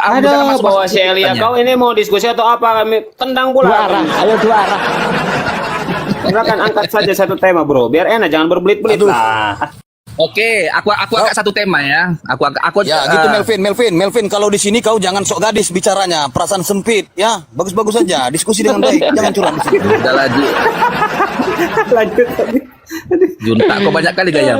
Aduh, masuk bawa si Elia, kau ini mau diskusi atau apa? Kami tendang Dua pula. arah, ayo dua arah. Silakan angkat saja satu tema, bro. Biar enak, jangan berbelit-belit lah. Oke, aku angkat satu tema ya. Aku Ya, gitu Melvin, kalau di sini kau jangan sok gadis bicaranya, perasaan sempit, ya. Bagus-bagus saja, diskusi dengan baik, jangan curang di sini. udah lagi. Lanjut tadi. Junta, kau banyak kali gaya.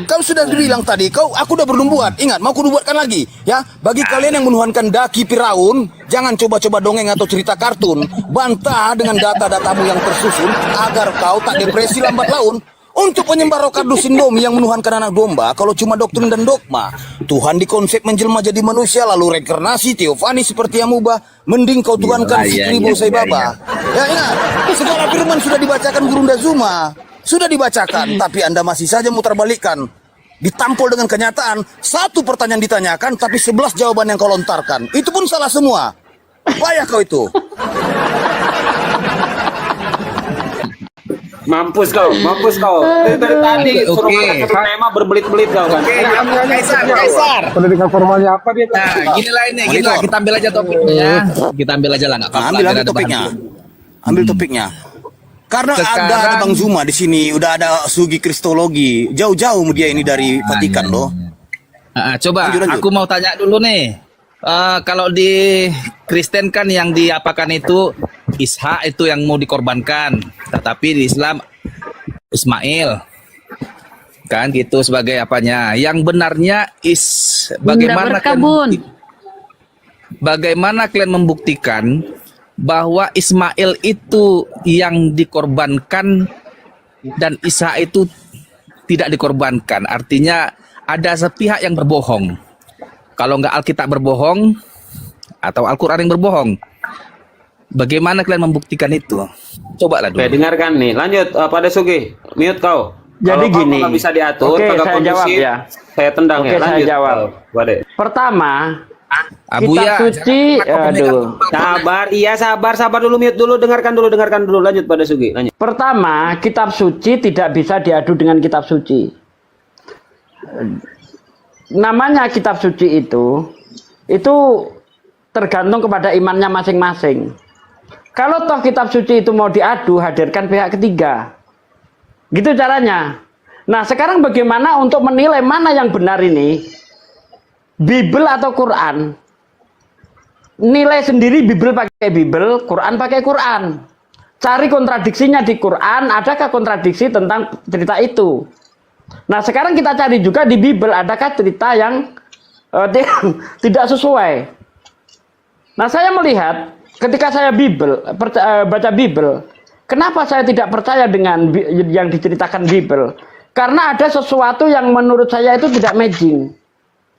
Kau sudah bilang tadi, aku udah belum buat. Ingat, mau aku buatkan lagi, ya. Bagi kalian yang menuhankan daki Firaun, jangan coba-coba dongeng atau cerita kartun. Bantah dengan data-datamu yang tersusun agar kau tak depresi lambat laun. Untuk penyebar kardus indomie yang menuhankan anak domba, kalau cuma doktrin dan dogma, Tuhan dikonsep menjelma jadi manusia lalu reinkarnasi teofani seperti amuba, mending kau tuhankan si Kribo Saibaba. Ya ingat, segala firman sudah dibacakan Gurunda Zuma, sudah dibacakan, tapi Anda masih saja mutar balikkan. Ditampol dengan kenyataan, satu pertanyaan ditanyakan, tapi 11 jawaban yang kau lontarkan. Itu pun salah semua. Payah kau itu. Mampus kau. Dari tadi suruh angkat satu tema berbelit-belit kau kan. Kaisar. Pendidikan formalnya apa dia? Nah, gini lah, kita ambil aja topiknya. Kita ambil aja lah, nggak apa-apa. Ambil topiknya. Ambil topiknya. Karena ada Bang Zuma di sini, udah ada Sugi Kristologi. Jauh-jauh dia ini dari Vatikan loh. Coba, Lanjut. aku mau tanya dulu nih. Kalau di Kristen kan yang diapakan itu Ishak itu yang mau dikorbankan, tetapi di Islam Ismail kan gitu sebagai apanya. Yang benarnya bagaimana kalian membuktikan bahwa Ismail itu yang dikorbankan dan Ishak itu tidak dikorbankan? Artinya ada sepihak yang berbohong. Kalau nggak Alkitab berbohong atau Al-Quran yang berbohong, bagaimana kalian membuktikan itu? Coba lah dulu. Oke, dengarkan nih. Lanjut, pada Sugi, mute kau. Jadi Kalau gini. kau nggak bisa diatur, Oke, kagak saya kondusif, jawab ya. saya tendang Oke, ya. saya Lanjut. jawab. Wade. Pertama, Abuya, kitab suci, aduh. Sabar dulu, mute dulu, dengarkan dulu. Lanjut pada Sugi, lanjut. Pertama, kitab suci tidak bisa diadu dengan kitab suci. Namanya kitab suci itu tergantung kepada imannya masing-masing. Kalau toh kitab suci itu mau diadu, hadirkan pihak ketiga. Gitu caranya. Nah, sekarang bagaimana untuk menilai mana yang benar ini? Bible atau Quran? Nilai sendiri, Bible pakai Bible, Quran pakai Quran. Cari kontradiksinya di Quran, adakah kontradiksi tentang cerita itu? Nah, sekarang kita cari juga di Bible, adakah cerita yang tidak sesuai. Nah, saya melihat ketika saya baca Bible, kenapa saya tidak percaya dengan yang diceritakan Bible? Karena ada sesuatu yang menurut saya itu tidak matching.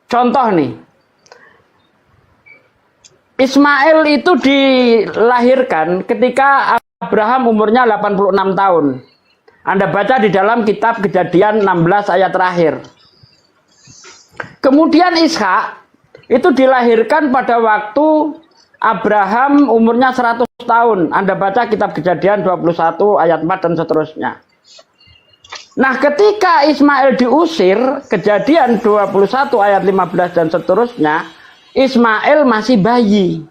Contoh nih, Ismail itu dilahirkan ketika Abraham umurnya 86 tahun. Anda baca di dalam kitab Kejadian 16 ayat terakhir. Kemudian Ishak itu dilahirkan pada waktu Abraham umurnya 100 tahun. Anda baca kitab Kejadian 21 ayat 4 dan seterusnya. Nah, ketika Ismail diusir, Kejadian 21 ayat 15 dan seterusnya, Ismail masih bayi.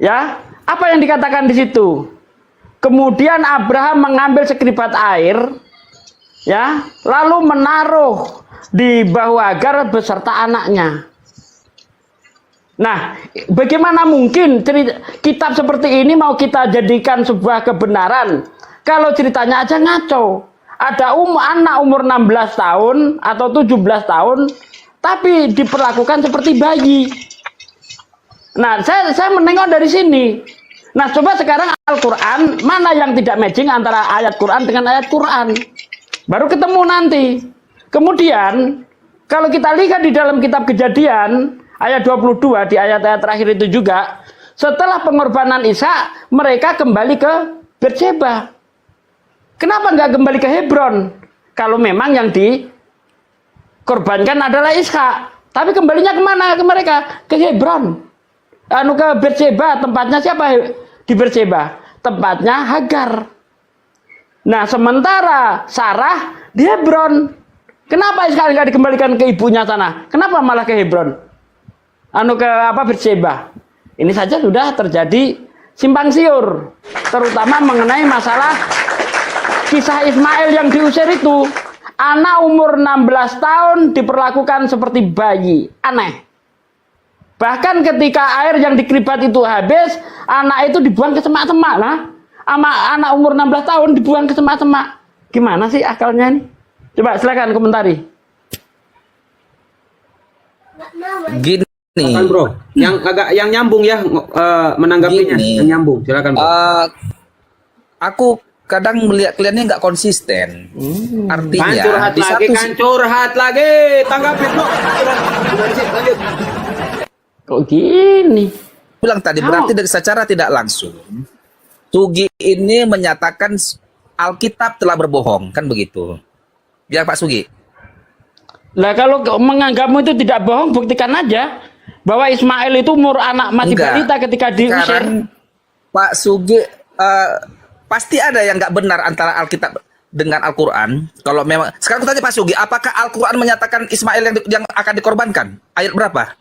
Ya, apa yang dikatakan di situ? Kemudian Abraham mengambil sekeribat air, ya, lalu menaruh di bahu Hagar beserta anaknya. Nah, bagaimana mungkin kitab seperti ini mau kita jadikan sebuah kebenaran kalau ceritanya aja ngaco? Ada anak umur 16 tahun atau 17 tahun, tapi diperlakukan seperti bayi. Nah, saya menengok dari sini. Nah, coba sekarang Al-Quran, mana yang tidak matching antara ayat Quran dengan ayat Quran? Baru ketemu nanti. Kemudian, kalau kita lihat di dalam kitab Kejadian, ayat 22, di ayat-ayat terakhir itu juga, setelah pengorbanan Ishak, mereka kembali ke Berseba. Kenapa nggak kembali ke Hebron? Kalau memang yang dikorbankan adalah Ishak. Tapi kembalinya kemana ke mereka? Ke Hebron. Ke Berseba, tempatnya siapa di Berseba? Tempatnya Hagar. Nah, sementara Sarah di Hebron. Kenapa Ishak nggak dikembalikan ke ibunya sana? Kenapa malah ke Hebron? Ke Berseba? Ini saja sudah terjadi simpang siur, terutama mengenai masalah kisah Ismail yang diusir itu. Anak umur 16 tahun diperlakukan seperti bayi. Aneh. Bahkan ketika air yang dikeribat itu habis, anak itu dibuang ke semak-semak lah. Anak umur 16 tahun dibuang ke semak-semak. Gimana sih akalnya ini? Coba silakan komentari. Gini, Silakan bro, yang nyambung ya menanggapinya, Gini. yang nyambung. Silakan bro. aku kadang melihat kalian nggak konsisten. Artinya Curhat di lagi, satu curhat lagi. Tanggapin bro. Lanjut. Kok gini? bilang tadi berarti secara tidak langsung Sugi ini menyatakan Alkitab telah berbohong, kan begitu? Ya Pak Sugi. Lah kalau menganggapmu itu tidak bohong, buktikan aja bahwa Ismail itu umur anak masih balita ketika diusir. Sekarang Pak Sugi pasti ada yang nggak benar antara Alkitab dengan Al-Quran. Kalau memang sekarang aku tanya Pak Sugi, apakah Al-Quran menyatakan Ismail yang akan dikorbankan? Ayat berapa?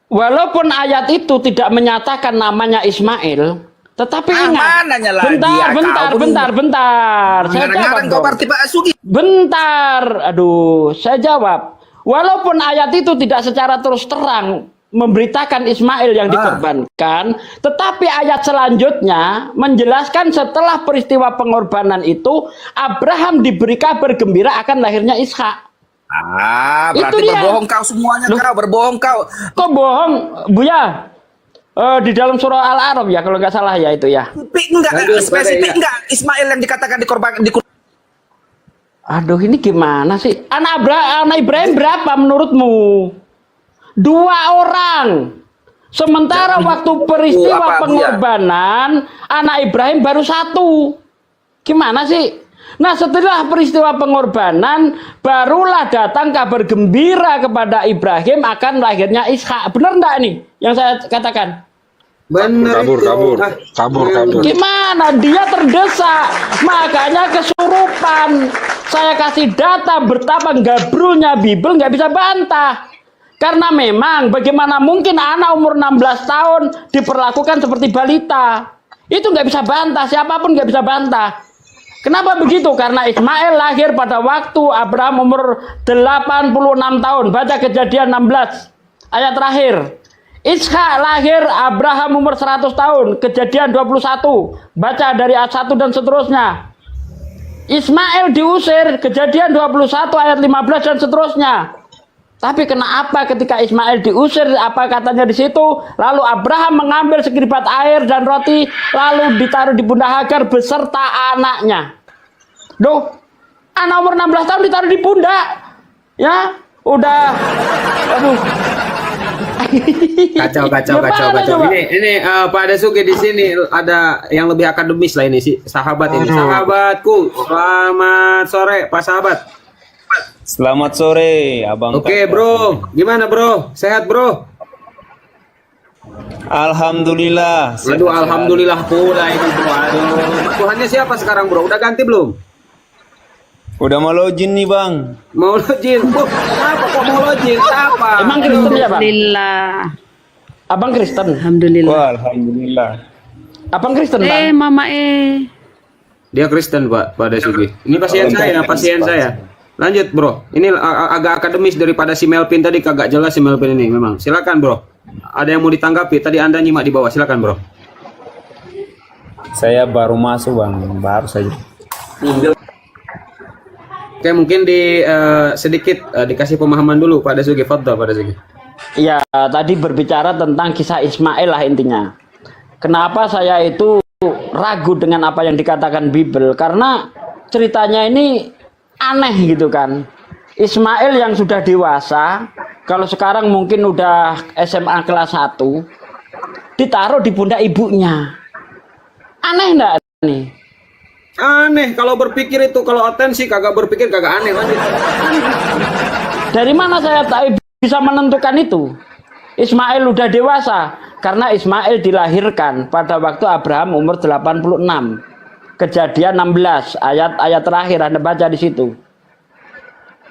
Walaupun ayat itu tidak menyatakan namanya Ismail, tetapi ingat. Mananya lagi? Bentar. Saya jawab kau berarti Pak Sugi. Bentar, aduh, saya jawab. Walaupun ayat itu tidak secara terus terang memberitakan Ismail yang dikorbankan, tetapi ayat selanjutnya menjelaskan setelah peristiwa pengorbanan itu, Abraham diberi kabar gembira akan lahirnya Ishak. Berarti berbohong kau semuanya. Kau berbohong kau. Kok bohong, Buya? Di dalam surah Al-A'raf ya, kalau nggak salah ya itu ya. Spesifik enggak Ismail yang dikatakan dikorbankan. Aduh, ini gimana sih? Anak Ibrahim berapa menurutmu? 2 orang. Sementara waktu peristiwa pengorbanan, anak Ibrahim baru 1. Gimana sih? Nah, setelah peristiwa pengorbanan, barulah datang kabar gembira kepada Ibrahim akan lahirnya Ishak. Benar enggak nih yang saya katakan? Benar. Kabur. Gimana? Dia terdesak, makanya kesurupan. Saya kasih data betapa gabrunya Bible, nggak bisa bantah. Karena memang bagaimana mungkin anak umur 16 tahun diperlakukan seperti balita. Itu nggak bisa bantah, siapapun nggak bisa bantah. Kenapa begitu? Karena Ismail lahir pada waktu Abraham umur 86 tahun. Baca Kejadian 16 ayat terakhir. Ishak lahir Abraham umur 100 tahun. Kejadian 21. Baca dari ayat 1 dan seterusnya. Ismail diusir. Kejadian 21 ayat 15 dan seterusnya. Tapi kenapa ketika Ismail diusir, apa katanya di situ? Lalu Abraham mengambil sekeribat air dan roti, lalu ditaruh di pundak Hagar beserta anaknya. Duh, anak umur 16 tahun ditaruh di pundak. Ya, udah. Aduh. Kacau. Ini Pak Dasuki di sini ada yang lebih akademis lah ini sih, sahabat ini. Sahabatku, selamat sore Pak sahabat. Selamat sore, Abang. Oke, bro. Gimana, bro? Sehat, bro? Alhamdulillah. Aduh, alhamdulillah pula ini, bro. Aduh, Tuhannya siapa sekarang, bro? Udah ganti belum? Udah mau login nih, Bang. Mau login. Kenapa kok mau login? Siapa? Emang Kristen ya, Bang? Alhamdulillah. Abang Kristen. Alhamdulillah. Wah, alhamdulillah. Abang Kristen, Bang? Mama Dia Kristen, Pak Dasuki. Ini pasien saya. Lanjut, bro. Ini agak akademis daripada si Melvin tadi, kagak jelas si Melvin ini memang. Silakan, bro. Ada yang mau ditanggapi? Tadi Anda nyimak di bawah. Silakan, bro. Saya baru masuk, Bang. Baru saja. Oke, mungkin sedikit dikasih pemahaman dulu Pak Dasuki. Fadhal, Pak Dasuki. Iya, tadi berbicara tentang kisah Ismail lah intinya. Kenapa saya itu ragu dengan apa yang dikatakan Bible? Karena ceritanya ini aneh gitu kan. Ismail yang sudah dewasa, kalau sekarang mungkin udah SMA kelas 1, ditaruh di pundak ibunya. Aneh enggak nih? Aneh, kalau berpikir itu, kalau otensi kagak berpikir kagak aneh. Lanjut. Dari mana saya bisa menentukan itu? Ismail udah dewasa, karena Ismail dilahirkan pada waktu Abraham umur 86. Kejadian 16 ayat terakhir Anda baca di situ.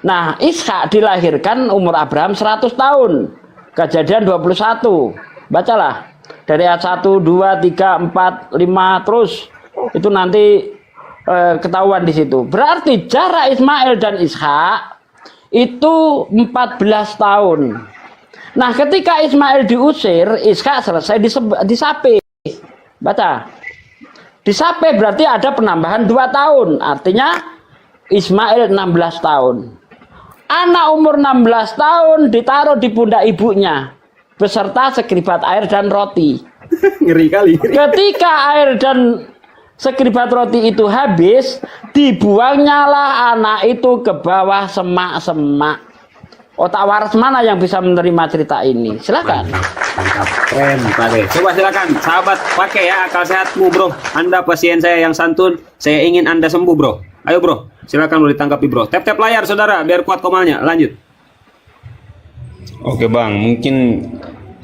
Nah, Ishak dilahirkan umur Abraham 100 tahun. Kejadian 21. Bacalah. Dari ayat 1, 2, 3, 4, 5 terus. Itu nanti ketahuan di situ. Berarti jarak Ismail dan Ishak itu 14 tahun. Nah, ketika Ismail diusir, Ishak selesai disape. Baca. Disape berarti ada penambahan 2 tahun. Artinya Ismail 16 tahun. Anak umur 16 tahun ditaruh di pundak ibunya beserta sekeribat air dan roti. Ngeri kali. Ketika air dan sekeribat roti itu habis, dibuangnyalah anak itu ke bawah semak-semak. Otak waras mana yang bisa menerima cerita ini? Silakan. Mantap, keren Pak De. Coba silakan sahabat, pakai ya akal sehatmu bro. Anda pasien saya yang santun, saya ingin Anda sembuh bro. Ayo bro, silakan boleh ditangkapi bro. Tap-tap layar saudara, biar kuat komalnya. Lanjut. Oke bang, mungkin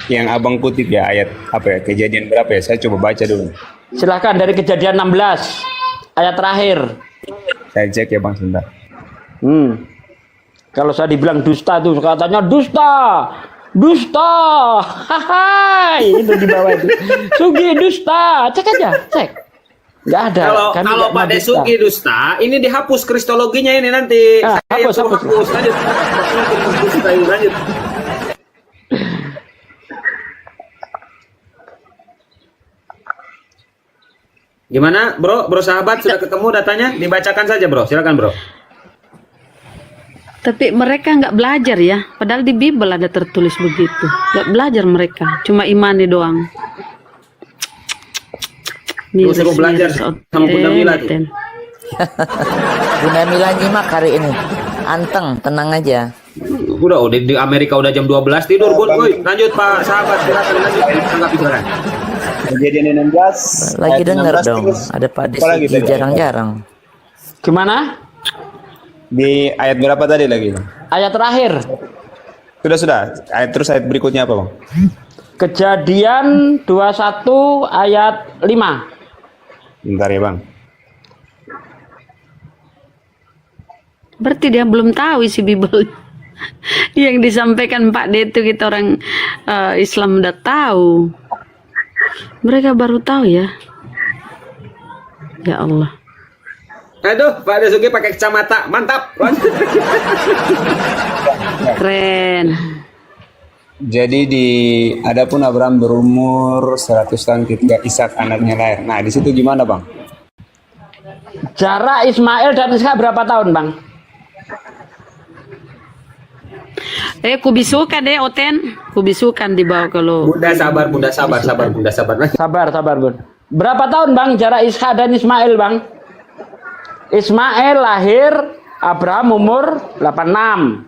yang abang kutip ya ayat apa ya, kejadian berapa ya? Saya coba baca dulu. Silakan dari kejadian 16 ayat terakhir. Saya cek ya bang sebentar. Kalau saya dibilang dusta tuh katanya dusta. Dusta. Hai, itu di bawah itu. Sugi dusta. Cek aja, cek. Enggak ada. Kalau Pak Desugi dusta, ini dihapus kristologinya ini nanti. Saya hapus. Lanjut. Gimana, bro? Bro sahabat sudah ketemu datanya? Dibacakan saja, bro. Silakan, bro. Tapi mereka nggak belajar ya, padahal di Bible ada tertulis begitu. Nggak belajar mereka, cuma imani doang. Tuh, suruh belajar sama Bunda Mila tuh. Bunda Mila nyimak hari ini. Anteng, tenang aja. Udah di Amerika udah jam 12 tidur, Bun. Woi, lanjut Pak sahabat, silakan lanjut. Tanggapi silakan. Kejadian 16. Lagi ayat denger 16 dong. terus. Ada Pak Apa lagi Desi tadi? jarang-jarang. Gimana? Di ayat berapa tadi lagi bang? Ayat terakhir. Sudah. Terus ayat berikutnya apa bang? Kejadian 21 ayat 5. Bentar ya bang. Berarti dia belum tahu isi Bible. Yang disampaikan Pak D itu kita orang Islam udah tahu. Mereka baru tahu ya. Ya Allah. Aduh, Pak Desugi pakai kacamata. Mantap. Lanjut. Keren. Jadi adapun Abraham berumur 100 tahun ketika Ishak anaknya lahir. Nah, di situ gimana, Bang? Jarak Ismail dan Ishak berapa tahun, Bang? Kubisukan deh, Oten. Kubisukan dibawa kalau. Bunda sabar, Bunda sabar. Sabar, Bun. Berapa tahun, Bang, jarak Ishak dan Ismail, Bang? Ismail lahir, Abraham umur 86.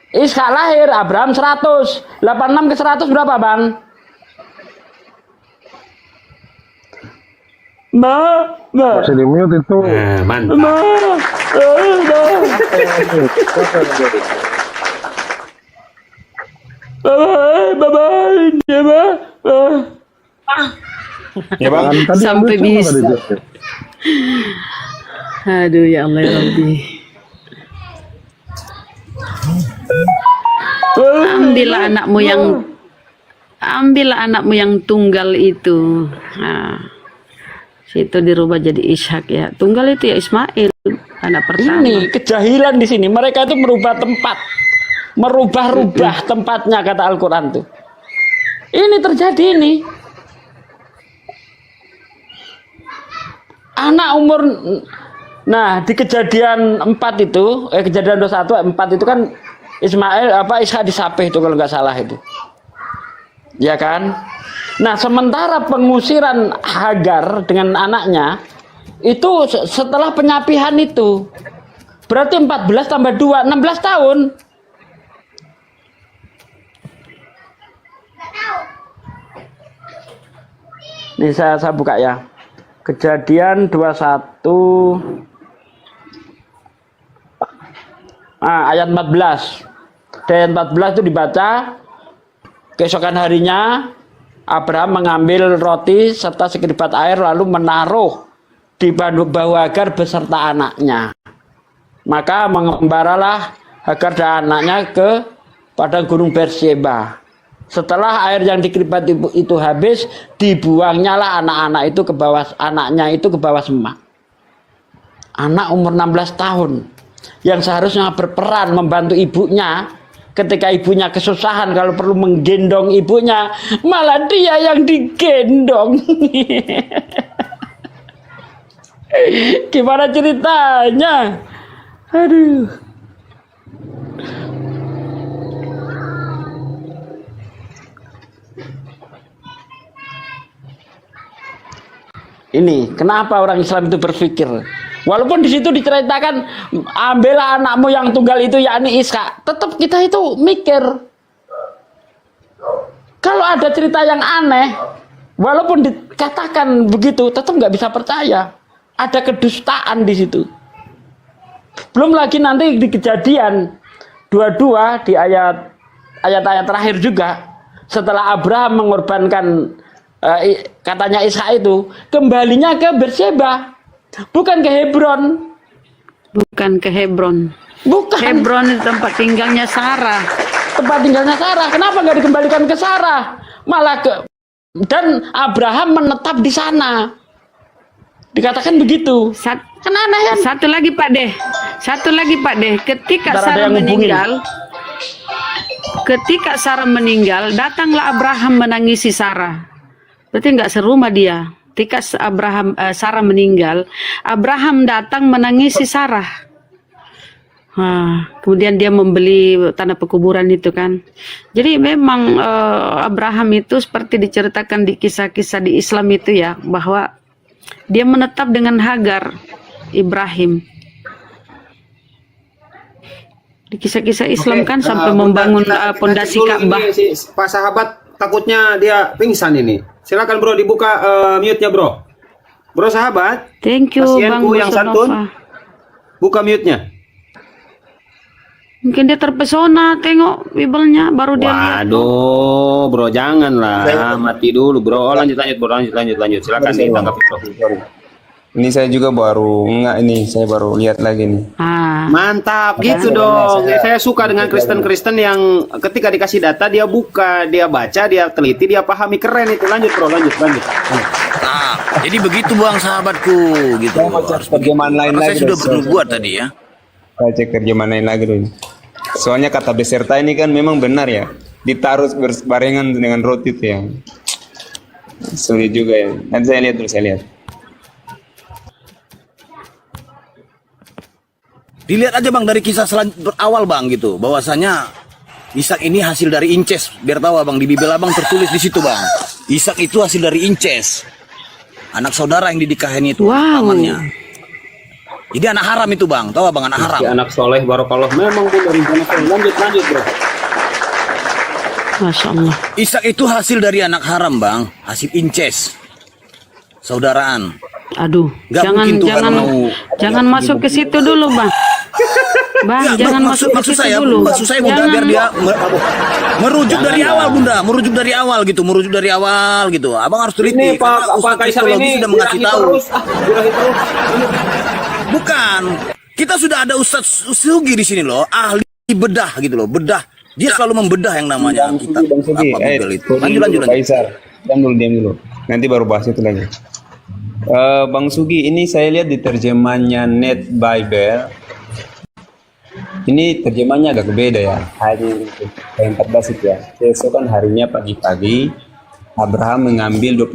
Ishak lahir, Abraham 100. 86 ke 100 berapa, Bang? Masih di mute itu. Mantap. Ya bang. Tadi Sampai ambil bisa. coba tadi. Aduh ya Allah ya Rabbi. Ambillah anakmu yang tunggal itu. Nah, situ dirubah jadi Ishak ya. Tunggal itu ya Ismail, anak pertama. Ini kejahilan di sini. Mereka itu merubah tempat. Merubah-rubah tempatnya kata Al-Quran tuh. Ini terjadi ini. Anak umur, nah di kejadian 4 itu, kejadian 21 4 itu kan Ismail Ishak disapih itu kalau nggak salah itu. Ya kan? Nah, sementara pengusiran Hagar dengan anaknya itu setelah penyapihan itu berarti 14 tambah 2 16 tahun. Nih saya buka ya. Kejadian 21 ayat 14. Dan 14 itu dibaca, keesokan harinya Abraham mengambil roti serta sekeribat air lalu menaruh di bahu Hagar beserta anaknya. Maka mengembaralah Hagar dan anaknya ke padang gunung Berseba. Setelah air yang di keribat itu habis, dibuangnya lah anak-anak itu ke bawah, anaknya itu ke bawah semak. Anak umur 16 tahun yang seharusnya berperan membantu ibunya ketika ibunya kesusahan, kalau perlu menggendong ibunya, malah dia yang digendong. Gimana ceritanya? Aduh. Ini kenapa orang Islam itu berpikir, walaupun di situ diceritakan ambillah anakmu yang tunggal itu yakni Ishak, tetap kita itu mikir kalau ada cerita yang aneh, walaupun dikatakan begitu, tetap nggak bisa percaya. Ada kedustaan di situ. Belum lagi nanti di Kejadian 22 di ayat-ayat terakhir juga, setelah Abraham mengorbankan katanya Ishak itu, kembalinya ke Berseba, bukan ke Hebron. Bukan ke Hebron. Bukan. Hebron itu tempat tinggalnya Sarah. Tempat tinggalnya Sarah. Kenapa nggak dikembalikan ke Sarah? Malah ke, dan Abraham menetap di sana. Dikatakan begitu. Kan aneh kan? Satu lagi Pak Deh. Satu lagi Pak Deh. Ketika Ntar ada Sarah yang ngubungin. meninggal, datanglah Abraham menangisi Sarah. Berarti nggak serumah dia. Ketika Sarah meninggal, Abraham datang menangisi Sarah. Kemudian dia membeli tanah pekuburan itu kan. Jadi memang Abraham itu seperti diceritakan di kisah-kisah di Islam itu ya, bahwa dia menetap dengan Hagar, Ibrahim. Di kisah-kisah Islam kan sampai membangun pondasi Ka'bah. Pak sahabat takutnya dia pingsan ini. Silakan bro, dibuka mute-nya bro. Bro sahabat. Thank you Bang Pasienku yang santun, buka mute-nya. Mungkin dia terpesona tengok Bibelnya, baru dia lihat. Waduh, bro janganlah, mati dulu bro. Lanjut bro, lanjut. Silakan ditanggapi bro. Ini saya juga baru saya baru lihat lagi nih. Mantap, gitu dong. Saya suka dengan Kristen-Kristen yang ketika dikasih data dia buka, dia baca, dia teliti, dia pahami, keren itu. Lanjut bro, lanjut. Nah, jadi begitu Bang sahabatku gitu. Saya mau cek terjemahan lain Karena lagi. saya sudah bernubuat tadi ya. Saya cek terjemahan lain lagi dulu. Soalnya kata beserta ini kan memang benar ya. Ditaruh berbarengan dengan roti itu yang sulit juga ya. Nanti saya lihat dulu, saya lihat. Dilihat aja Bang dari kisah awal Bang gitu, bahwasanya Ishak ini hasil dari inces. Biar tahu Abang, di Bibel Abang tertulis di situ Bang. Ishak itu hasil dari inces. Anak saudara yang didikahin itu pamannya. Jadi anak haram itu Bang, tahu Abang, anak haram. Anak soleh barokallah, memang benar rencana soleh. Lanjut bro. Masya Allah. Ishak itu hasil dari anak haram Bang, hasil inces. Saudaraan. Aduh, Nggak mungkin Tuhan jangan masuk ke situ dulu Bang. Bang, Ya, jangan masuk ke situ dulu. Maksud saya Bunda, biar dia merujuk dari awal Bunda, merujuk dari awal gitu. Abang harus teliti. Ini Pak Kaisar ini sudah mengasih tahu. Birahi terus. Bukan. Kita sudah ada Ustadz Sugi di sini loh, ahli bedah gitu loh, bedah. Dia selalu membedah yang namanya kitab Bang Sugi, Bibel itu. diam Lanjut. Kaisar. Diam dulu. Nanti baru bahas itu lagi. Bang Sugi, ini saya lihat di terjemahannya Net Bible. Ini terjemahannya agak beda ya. Hari 14 itu ya. Keesokan harinya pagi-pagi, Abraham mengambil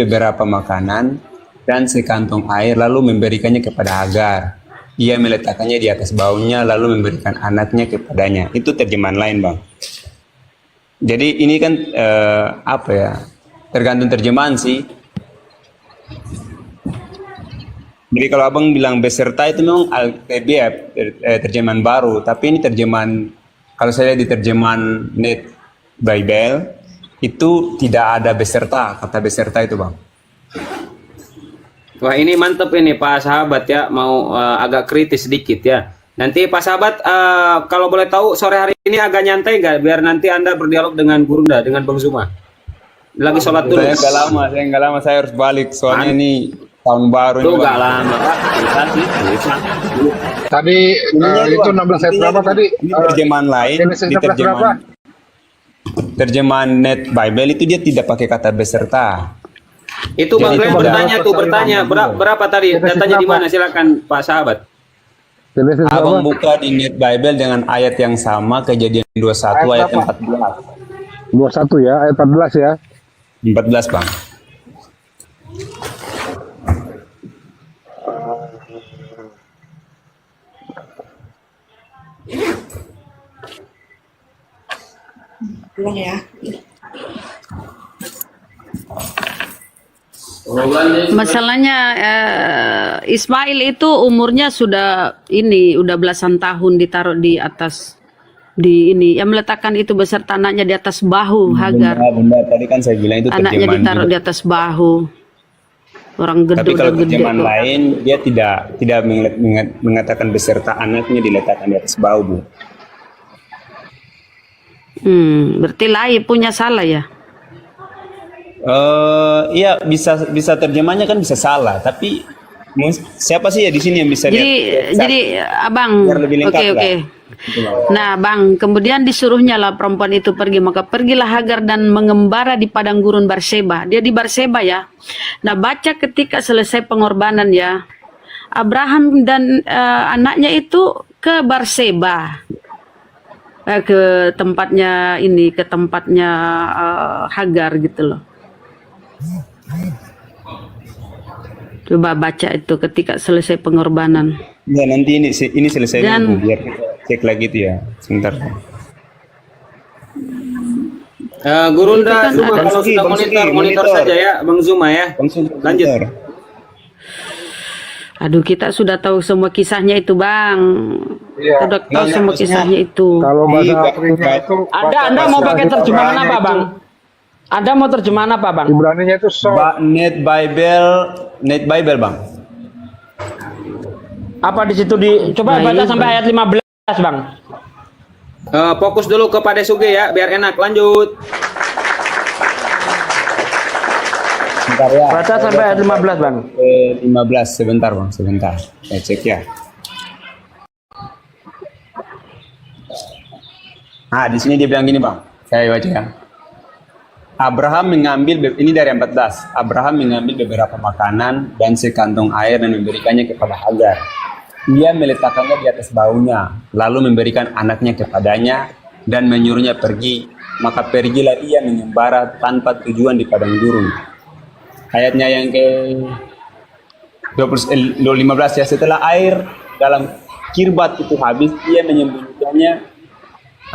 beberapa makanan dan sekantong air, lalu memberikannya kepada Hagar. Ia meletakkannya di atas baunya, lalu memberikan anaknya kepadanya. Itu terjemahan lain Bang. Jadi ini kan tergantung terjemahan sih. Jadi kalau Abang bilang beserta itu memang terjemahan baru, tapi ini terjemahan, kalau saya lihat di terjemahan Net Bible itu tidak ada beserta, kata beserta itu Bang. Wah ini mantep ini Pak sahabat ya, mau agak kritis sedikit ya. Nanti Pak sahabat kalau boleh tahu sore hari ini agak nyantai nggak, biar nanti Anda berdialog dengan Gurunda, dengan Bang Zuma. Lagi sholat dulu. Saya nggak lama, saya harus balik soalnya ini tahun baru Itu ini, enggak Bang. lama, Pak. Tulisan sih, tulisan. Tadi Ininya itu Bang. 16 ayat Intinya berapa itu, tadi? Ini terjemahan lain Genesis di 16 berapa? terjemahan Net Bible itu dia tidak pakai kata beserta. Itu Bang Jadi Glenn itu bertanya tuh, bertanya berapa tadi? Genesis Datanya di berapa? mana? Silakan Pak sahabat. Genesis berapa? Abang buka di Net Bible dengan ayat yang sama, Kejadian 21 ayat Ayat berapa? 14. 21 ya, ayat 14 ya. 14, Bang. Masalahnya Ismail itu umurnya sudah ini udah belasan tahun ditaruh di atas di ini yang meletakkan itu beserta anaknya di atas bahu Hagar. Bunda, tadi kan saya bilang itu Anaknya terjemahan ditaruh juga. di atas bahu. Orang gede Tapi udah kalau gede terjemahan kok. lain dia tidak mengatakan beserta anaknya diletakkan di atas bahu, Bu. Berarti lain punya salah ya. Iya bisa terjemahnya kan bisa salah, tapi siapa sih ya di sini yang bisa Jadi abang, biar lebih lengkap oke. lah. Gitu, Bang. Nah bang, kemudian disuruhnya lah perempuan itu pergi, maka pergilah Hagar dan mengembara di padang gurun Barseba. Dia di Barseba ya. Nah baca ketika selesai pengorbanan ya, Abraham dan anaknya itu ke Barseba, ke tempatnya ini, ke tempatnya Hagar gitu loh. Coba baca itu ketika selesai pengorbanan. Ya nanti ini selesai Dan- dulu, Bu, biar kita cek lagi itu ya. Sebentar. Gurunda, Itu kan Zuma, ada- kalau sudah Bang Sugi, monitor monitor. saja ya, Bang Zuma ya. Langsung Lanjut. bentar. Aduh, kita sudah tahu semua kisahnya itu, Bang. Iya. Sudah tahu Nggak, semua maksudnya- kisahnya itu. Kalau bahasa Iya, Afrika itu Anda mau pakai terjemahan apa, Bang? Anda mau terjemahan apa, Bang? Ibraninya itu so. Net Bible, Bang. Apa di situ coba Nah, baca ini, sampai Bang. ayat 15, Bang. Fokus dulu kepada Suge ya, biar enak. Lanjut. Bentar ya. Baca sampai ayat 15, Bang. 15 sebentar, Bang, sebentar. Saya cek ya. Nah, di sini dia bilang gini, Bang. Saya baca ya. Abraham mengambil, ini dari 14. Abraham mengambil beberapa makanan dan sekantong air dan memberikannya kepada Hagar. Ia meletakkannya di atas bahunya, lalu memberikan anaknya kepadanya dan menyuruhnya pergi. Maka pergilah ia mengembara tanpa tujuan di padang gurun. Ayatnya yang ke 15 ya, setelah air dalam kirbat itu habis, ia menyembunyikannya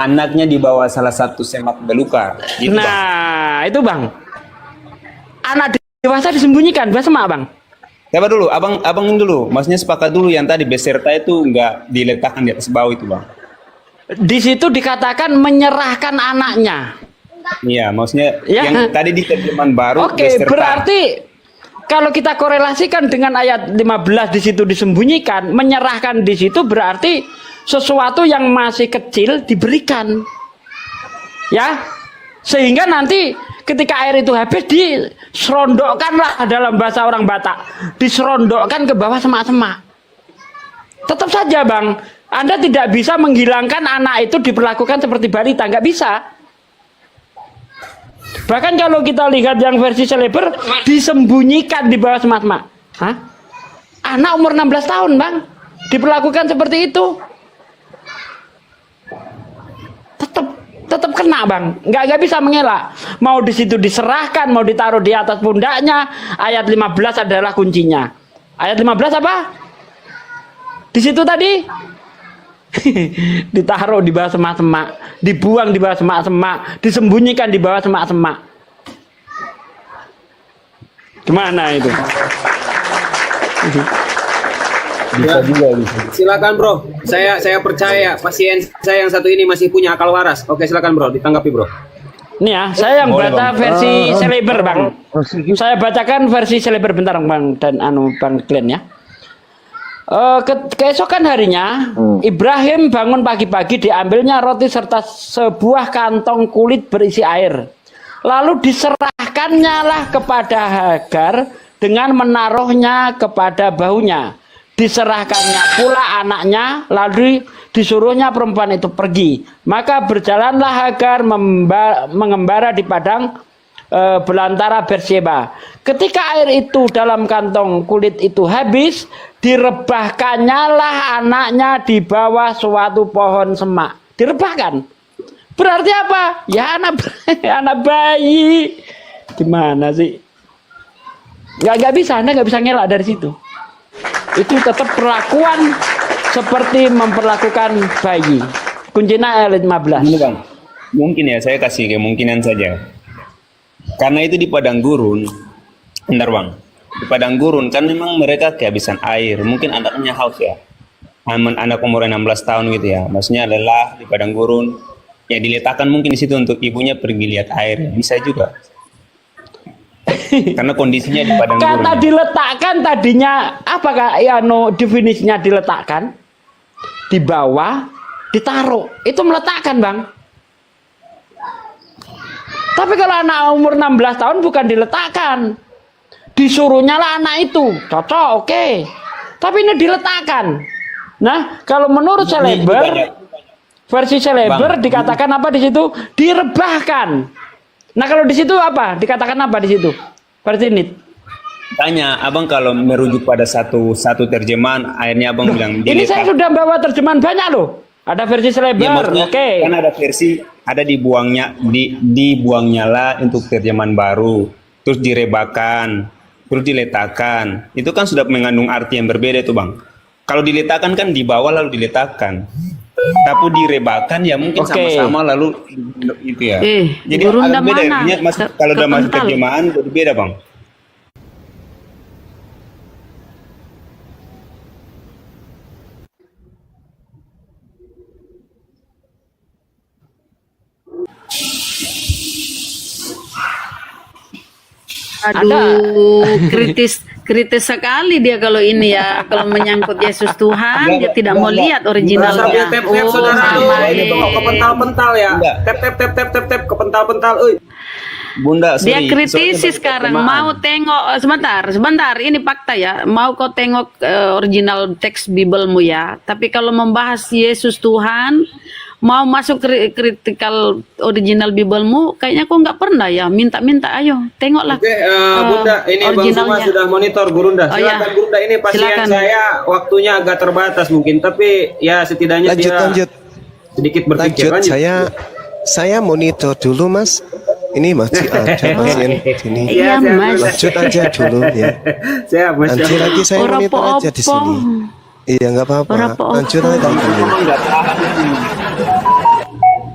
anaknya di bawah salah satu semak belukar. Gitu, Bang. Nah, itu, Bang. Anak dewasa disembunyikan, bahasa mak, Bang. Siapa dulu? Abang dulu. Maksudnya sepakat dulu yang tadi beserta itu enggak diletakkan di atas bahu itu, Bang. Di situ dikatakan menyerahkan anaknya. Iya, maksudnya Ya. yang tadi di terjemahan baru Oke, beserta. berarti kalau kita korelasikan dengan ayat 15 di situ disembunyikan, menyerahkan di situ berarti sesuatu yang masih kecil diberikan. Ya. Sehingga nanti ketika air itu habis diserondokkanlah dalam bahasa orang Batak, diserondokkan ke bawah semak-semak. Tetap saja, Bang, Anda tidak bisa menghilangkan anak itu diperlakukan seperti balita, nggak bisa. Bahkan kalau kita lihat yang versi Celeber disembunyikan di bawah semak-semak. Hah? Anak umur 16 tahun, Bang, diperlakukan seperti itu. Tetap kena, Bang, nggak bisa mengelak. Mau di situ diserahkan, mau ditaruh di atas pundaknya. Ayat 15 adalah kuncinya. Ayat 15 apa? Di situ tadi ditaruh di bawah semak-semak, dibuang di bawah semak-semak, disembunyikan di bawah semak-semak. Gimana itu? Bisa juga bisa. Silakan Bro. Saya percaya pasien saya yang satu ini masih punya akal waras. Oke, silakan Bro, ditanggapi Bro. Nih ya, saya yang Boleh, baca Bang. versi Celeber, Bang. Persegi- Saya bacakan versi Celeber bentar, Bang, dan Bang Glenn ya. Keesokan harinya, Ibrahim bangun pagi-pagi, diambilnya roti serta sebuah kantong kulit berisi air. Lalu diserahkannya lah kepada Hagar dengan menaruhnya kepada bahunya. Diserahkannya pula anaknya, lalu disuruhnya perempuan itu pergi. Maka berjalanlah Hagar mengembara di padang belantara Berseba. Ketika air itu dalam kantong kulit itu habis, direbahkannya lah anaknya di bawah suatu pohon semak. Direbahkan. Berarti apa? Ya anak bayi. Gimana sih? Nggak bisa, Anda nggak bisa ngelak dari situ. Itu tetap perlakuan seperti memperlakukan bayi. Kuncinya ayat 15. Ini Bang, mungkin ya saya kasih kemungkinan saja. Karena itu di padang gurun, bentar Bang, di padang gurun kan memang mereka kehabisan air. Mungkin anaknya haus ya, anak umur 16 tahun gitu ya. Maksudnya lelah di padang gurun, ya diletakkan mungkin di situ untuk ibunya pergi lihat air. Bisa juga. Karena kondisinya di padang gurun. Kata diletakkan tadinya apakah ya definisinya diletakkan? Di bawah, ditaruh. Itu meletakkan, Bang. Tapi kalau anak umur 16 tahun bukan diletakkan. Disuruhnya lah anak itu. Cocok, oke. Tapi ini diletakkan. Nah, kalau menurut Celeber, versi Celeber dikatakan apa di situ? Direbahkan. Nah, kalau di situ apa? Dikatakan apa di situ? Versi ini. Tanya, Abang kalau merujuk pada satu terjemahan, akhirnya Abang bilang Ini saya sudah bawa terjemahan banyak loh. Ada versi Celeber, ya, oke. Kan ada versi, ada dibuangnya lah untuk terjemahan baru, terus direbahkan, terus diletakkan. Itu kan sudah mengandung arti yang berbeda itu Bang. Kalau diletakkan kan di bawah lalu diletakkan. Tapi direbahkan ya mungkin sama-sama lalu itu ya. Jadi Gurunda agak beda mana? ya. Kalau udah masuk Kepental. terjemahan berbeda Bang. Aduh, kritis sekali dia kalau ini ya, kalau menyangkut Yesus Tuhan, dia tidak mau lihat originalnya. Tap Oh, saudara, sama ini kok kepental-pental ya. Enggak. Tap kepental-pental. Bunda, Dia sorry. kritisi Soalnya sekarang, terjemahan. mau tengok sebentar, ini fakta ya. Mau kau tengok original teks Bibelmu ya. Tapi kalau membahas Yesus Tuhan, mau masuk kritikal original Bibelmu, kayaknya kok nggak pernah ya. Minta-minta, ayo tengoklah. Oke, Bunda, ini Bang Suma originalnya. sudah monitor Gurunda. Oh, ya. Silakan Gurunda, ini pasien Silakan. saya waktunya agak terbatas mungkin, tapi ya setidaknya Lanjut. sedikit berpikir. Lanjut, saya monitor dulu Mas. Ini masih ada pasien sini. Iya, siap, Mas. Lanjut aja dulu ya. Siap, Mas. Nanti lagi saya Ora monitor aja di apa-apa. sini. Iya nggak apa-apa. Ora apa-apa. Lanjut aja dulu.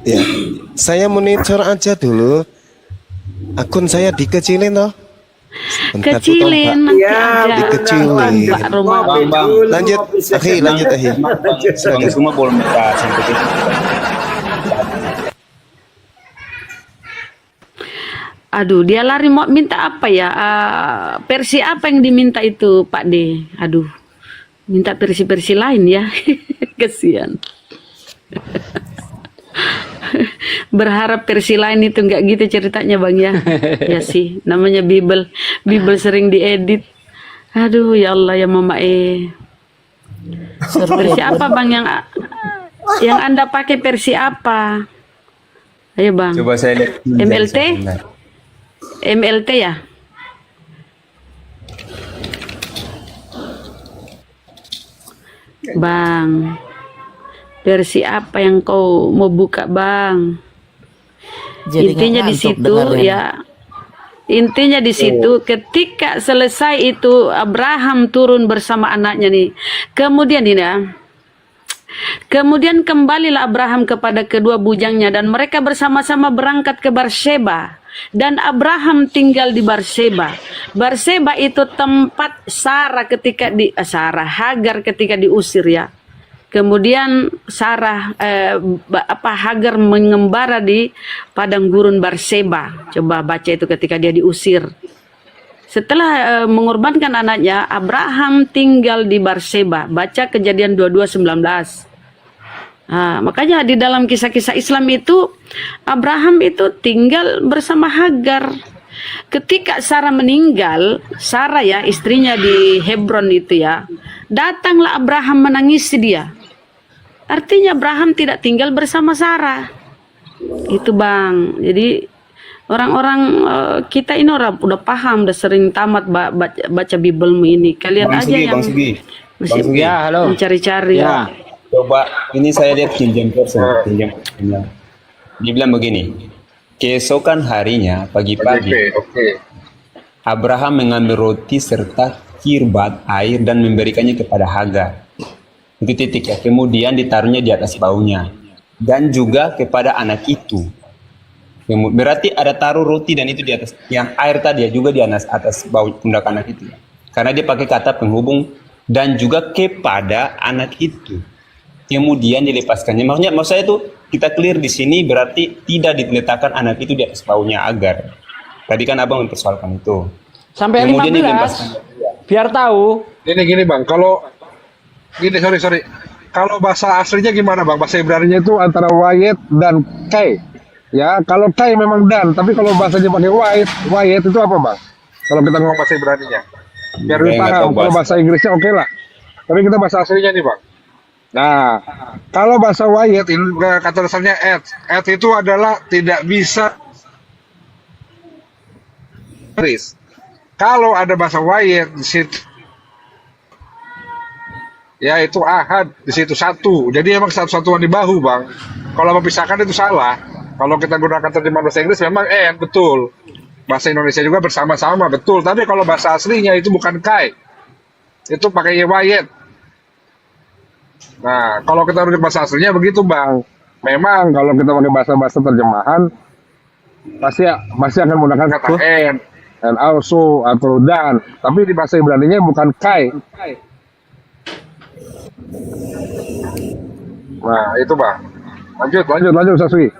Ya, saya monitor aja dulu. Akun saya dikecilin toh. Sebentar, Kecilin Pak. nanti Iya, aja. dikecilin. Mbak Roma. Bang. Lanjut, lanjut Ahi. Bang semua boleh minta sampai ke situ. Aduh, dia lari mau minta apa ya? Versi apa yang diminta itu, Pak D? Aduh, minta versi-versi lain ya. Kesian. Berharap versi lain itu nggak gitu ceritanya Bang ya. Ya sih, namanya Bible sering diedit. Aduh, ya Allah ya Mama versi apa Bang yang Anda pakai versi apa? Ayo Bang. Coba saya lihat. MLT? MLT ya? Bang, versi apa yang kau mau buka Bang? Intinya di situ ya. Intinya di situ ketika selesai itu Abraham turun bersama anaknya nih. Kemudian ini ya. Kemudian kembalilah Abraham kepada kedua bujangnya dan mereka bersama-sama berangkat ke Berseba. Dan Abraham tinggal di Berseba. Berseba itu tempat Hagar ketika diusir ya. Kemudian Hagar mengembara di padang gurun Berseba. Coba baca itu ketika dia diusir. Setelah mengorbankan anaknya, Abraham tinggal di Berseba. Baca Kejadian 22:19. Nah, makanya di dalam kisah-kisah Islam itu Abraham itu tinggal bersama Hagar. Ketika Sarah meninggal, Sarah ya istrinya di Hebron itu ya, datanglah Abraham menangisi dia. Artinya Abraham tidak tinggal bersama Sarah. Itu Bang. Jadi orang-orang kita ini orang udah paham, udah sering tamat baca Bibelmu ini. Kalian Bang aja Sugi, yang Bang Sugi. masih Bang Sugi. Ya, halo. mencari-cari. Ya. Coba ini saya lihat King James Version. King James Version. Dia bilang begini, keesokan harinya pagi-pagi Abraham mengambil roti serta kirbat air dan memberikannya kepada Hagar. Itu titik ya. Kemudian ditaruhnya di atas baunya dan juga kepada anak itu. Berarti ada taruh roti dan itu di atas yang air tadi ya, juga di atas bau pundak anak itu. Karena dia pakai kata penghubung dan juga kepada anak itu. Kemudian dilepaskannya. Maksud saya itu kita clear di sini berarti tidak diletakkan anak itu di atas baunya Agar. Tadi kan abang mempersoalkan itu. Sampai Kemudian 15. Biar tahu. Gini bang, kalau gini sorry, kalau bahasa aslinya gimana bang? Bahasa Ibrani-nya itu antara wayet dan kai. Ya, kalau kai memang dan, tapi kalau bahasanya pakai wayet itu apa bang? Kalau kita ngomong bahasa Ibrani-nya, biar Saya lebih nggak paham. tahu Kalau bahasa Inggrisnya oke lah, tapi kita bahasa aslinya nih bang. Nah, kalau bahasa wayet ini kata dasarnya et itu adalah tidak bisa. Kalau ada bahasa wayet di situ, ya itu ahad di situ satu. Jadi emang satu-satuan di bahu bang. Kalau memisahkan itu salah. Kalau kita gunakan terjemahan bahasa Inggris memang betul. Bahasa Indonesia juga bersama-sama betul. Tapi kalau bahasa aslinya itu bukan kai, itu pakai wayet. Nah, kalau kita rujuk bahasa aslinya begitu bang. Memang kalau kita pakai bahasa terjemahan pasti akan menggunakan kata and also atau dan. Tapi di bahasa Ibrani-nya bukan kai. Nah, itu bang. Lanjut Saswi.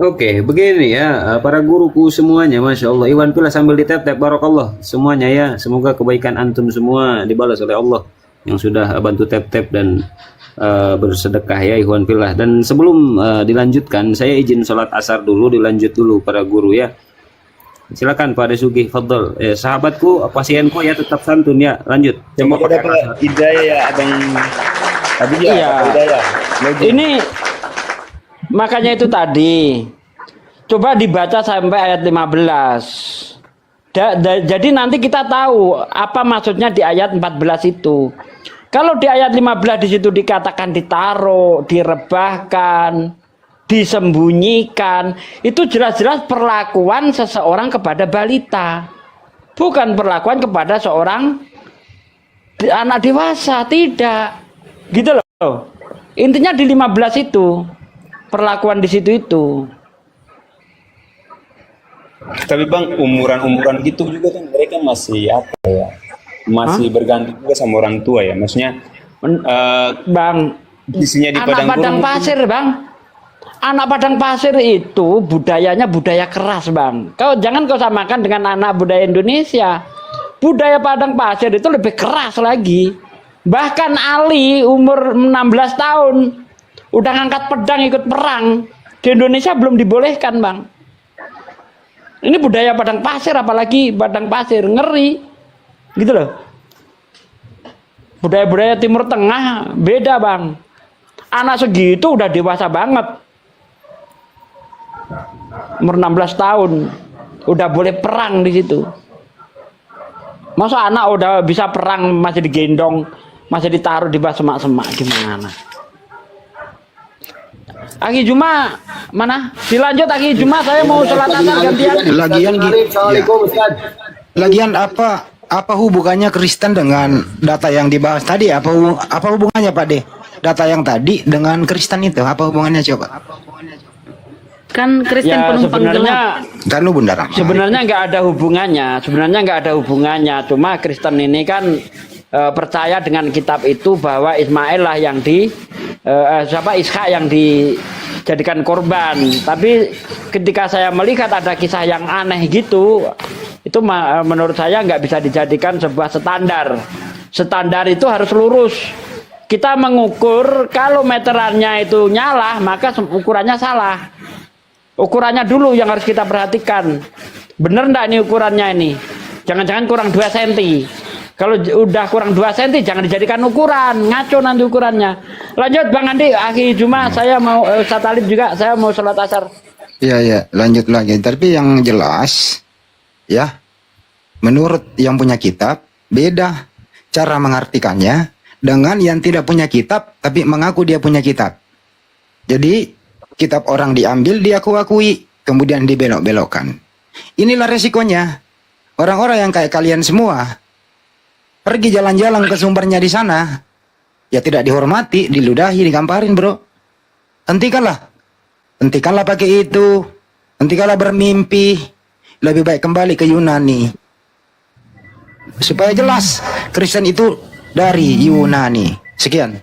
Oke, begini ya, para guruku semuanya, Masya Allah. Iwan Pilah sambil ditap-tap, barakallah semuanya ya. Semoga kebaikan antum semua dibalas oleh Allah yang sudah bantu tap-tap dan bersedekah ya, Iwan Pilah. Dan sebelum dilanjutkan, saya izin sholat asar dulu, dilanjut dulu para guru ya. Silakan Pak Desugi, fadl. Sahabatku, pasienku ya tetap santun ya. Lanjut. Semoga dapat hidayah ya abang. Tadi ya, Iya. hidayah. Ini makanya itu tadi. Coba dibaca sampai ayat 15. Jadi nanti kita tahu apa maksudnya di ayat 14 itu. Kalau di ayat 15 di situ dikatakan ditaruh, direbahkan, disembunyikan, itu jelas-jelas perlakuan seseorang kepada balita. Bukan perlakuan kepada seorang anak dewasa, tidak. Gitu loh. Intinya di 15 itu. Perlakuan di situ itu. Tapi bang, umuran gitu juga kan mereka masih apa ya? Masih bergantung juga sama orang tua ya. Maksudnya Bang, isinya di anak padang pasir, Bang. Anak padang pasir itu budayanya budaya keras, Bang. Jangan kau samakan dengan anak budaya Indonesia. Budaya padang pasir itu lebih keras lagi. Bahkan Ali umur 16 tahun udah ngangkat pedang ikut perang. Di Indonesia belum dibolehkan, Bang. Ini budaya padang pasir, apalagi padang pasir, ngeri. Gitu loh. Budaya-budaya Timur Tengah beda, Bang. Anak segitu udah dewasa banget. Umur 16 tahun udah boleh perang di situ. Masa anak udah bisa perang masih digendong, masih ditaruh di bawah semak-semak, gimana? Aki Juma mana? Dilanjut Aki Juma, saya mau sholat asar gantian. Lagian apa hubungannya Kristen dengan data yang dibahas tadi? Apa hubungannya Pak De? Data yang tadi dengan Kristen itu apa hubungannya coba? Kan Kristen Ya penumpang sebenarnya gelap. Lalu Bunda Rahma. Sebenarnya nggak ada hubungannya. Cuma Kristen ini kan percaya dengan kitab itu bahwa Ismail lah yang Ishak yang dijadikan korban. Tapi ketika saya melihat ada kisah yang aneh gitu, itu menurut saya nggak bisa dijadikan sebuah standar. Standar itu harus lurus. Kita mengukur kalau meterannya itu nyala, maka ukurannya salah. Ukurannya dulu yang harus kita perhatikan. Bener enggak ini ukurannya ini? Jangan-jangan kurang 2 cm. Kalau udah kurang 2 cm jangan dijadikan ukuran, ngaco nanti ukurannya. Lanjut Bang Andi, akhir Juma saya mau Ustaz Talib juga, saya mau sholat asar. Iya, lanjut lagi. Tapi yang jelas, ya, menurut yang punya kitab, beda cara mengartikannya dengan yang tidak punya kitab, tapi mengaku dia punya kitab. Jadi, kitab orang diambil, diaku-akui, kemudian dibelok-belokkan. Inilah resikonya. Orang-orang yang kayak kalian semua, pergi jalan-jalan ke sumbernya di sana, ya tidak dihormati, diludahi, digamparin bro. Hentikanlah pakai itu. Hentikanlah bermimpi. Lebih baik kembali ke Yunani. Supaya jelas Kristen itu dari Yunani. Sekian.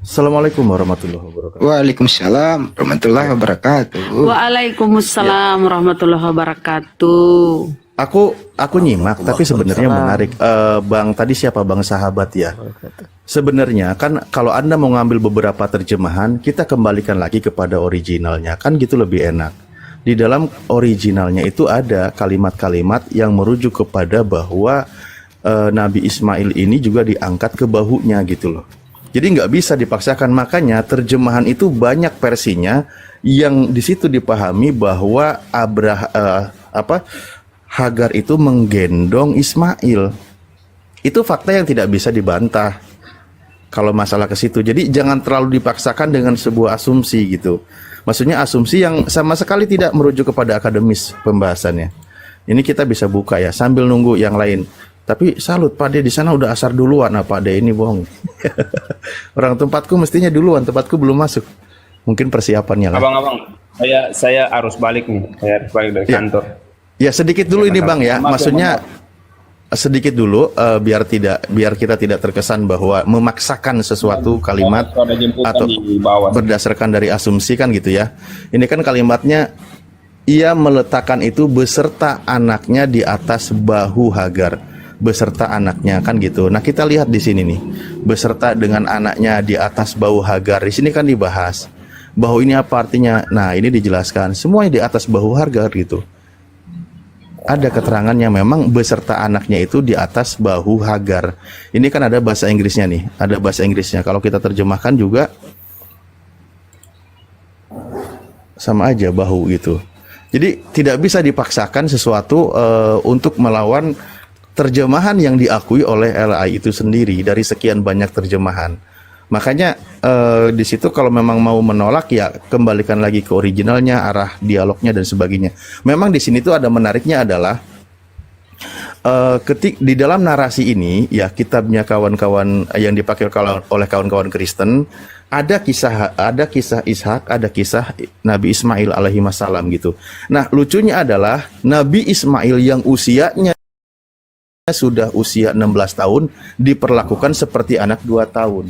Assalamualaikum warahmatullahi wabarakatuh. Waalaikumsalam warahmatullahi wabarakatuh. Waalaikumsalam warahmatullahi wabarakatuh. Aku nyimak, tapi sebenarnya menarik. Bang, tadi siapa Bang Sahabat ya? Sebenarnya kan kalau Anda mau ngambil beberapa terjemahan, kita kembalikan lagi kepada originalnya, kan gitu lebih enak. Di dalam originalnya itu ada kalimat-kalimat yang merujuk kepada bahwa Nabi Ismail ini juga diangkat ke bahunya gitu loh. Jadi nggak bisa dipaksakan, makanya terjemahan itu banyak versinya yang di situ dipahami bahwa Hagar itu menggendong Ismail. Itu fakta yang tidak bisa dibantah kalau masalah ke situ. Jadi jangan terlalu dipaksakan dengan sebuah asumsi gitu. Maksudnya asumsi yang sama sekali tidak merujuk kepada akademis pembahasannya. Ini kita bisa buka ya sambil nunggu yang lain. Tapi salut Pak De, di sana udah asar duluan. Pak De ini bohong. Orang tempatku mestinya duluan, tempatku belum masuk. Mungkin persiapannya lah. Abang, saya harus balik nih. Saya harus balik dari kantor. Ya sedikit dulu ini Bang ya. Maksudnya sedikit dulu biar kita tidak terkesan bahwa memaksakan sesuatu kalimat atau berdasarkan dari asumsi kan gitu ya. Ini kan kalimatnya ia meletakkan itu beserta anaknya di atas bahu Hagar. Beserta anaknya kan gitu. Nah kita lihat di sini nih, beserta dengan anaknya di atas bahu Hagar. Di sini kan dibahas bahu ini apa artinya. Nah ini dijelaskan semuanya di atas bahu Hagar gitu. Ada keterangannya memang beserta anaknya itu di atas bahu Hagar. Ini kan ada bahasa Inggrisnya nih, ada bahasa Inggrisnya. Kalau kita terjemahkan juga sama aja bahu gitu. Jadi tidak bisa dipaksakan sesuatu untuk melawan terjemahan yang diakui oleh LAI itu sendiri dari sekian banyak terjemahan. Makanya di situ kalau memang mau menolak ya kembalikan lagi ke originalnya, arah dialognya dan sebagainya. Memang di sini tuh ada menariknya adalah di dalam narasi ini ya kitabnya kawan-kawan yang dipakai oleh kawan-kawan Kristen ada kisah Ishak, ada kisah Nabi Ismail alaihi wassalam gitu. Nah lucunya adalah Nabi Ismail yang usianya sudah usia 16 tahun diperlakukan seperti anak 2 tahun.